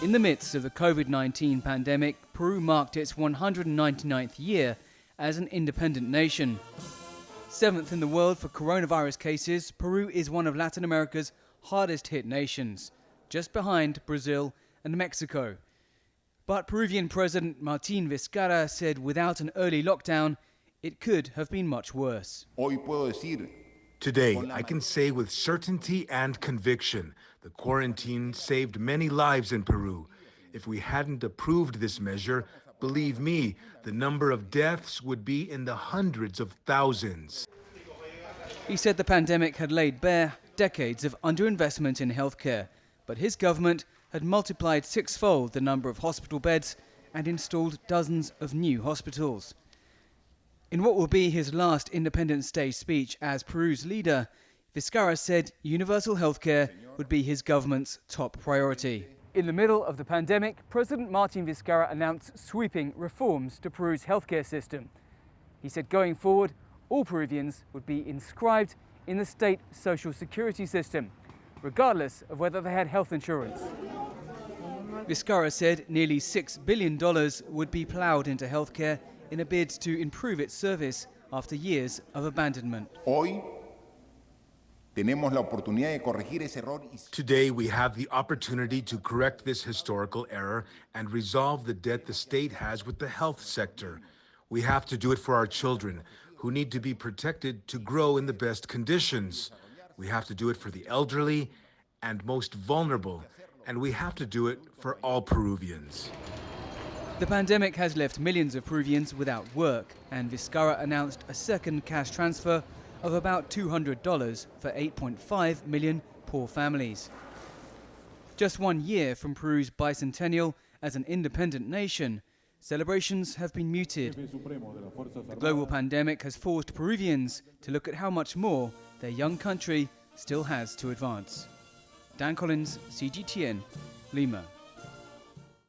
In the midst of the COVID-19 pandemic, Peru marked its 199th year as an independent nation. 7th in the world for coronavirus cases, Peru is one of Latin America's hardest hit nations, just behind Brazil and Mexico. But Peruvian President Martin Vizcarra said without an early lockdown, it could have been much worse. Today, I can say with certainty and conviction, the quarantine saved many lives in Peru. If we hadn't approved this measure, believe me, the number of deaths would be in the hundreds of thousands. He said the pandemic had laid bare decades of underinvestment in healthcare, but his government had multiplied sixfold the number of hospital beds and installed dozens of new hospitals. In what will be his last Independence Day speech as Peru's leader, Vizcarra said universal healthcare would be his government's top priority. In the middle of the pandemic, President Martin Vizcarra announced sweeping reforms to Peru's healthcare system. He said going forward, all Peruvians would be inscribed in the state social security system, regardless of whether they had health insurance. Vizcarra said nearly $6 billion would be ploughed into healthcare in a bid to improve its service after years of abandonment. Today, we have the opportunity to correct this historical error and resolve the debt the state has with the health sector. We have to do it for our children, who need to be protected to grow in the best conditions. We have to do it for the elderly and most vulnerable, and we have to do it for all Peruvians. The pandemic has left millions of Peruvians without work, and Vizcarra announced a second cash transfer of about $200 for 8.5 million poor families. Just 1 year from Peru's bicentennial as an independent nation, celebrations have been muted. The global pandemic has forced Peruvians to look at how much more their young country still has to advance. Dan Collyns, CGTN, Lima.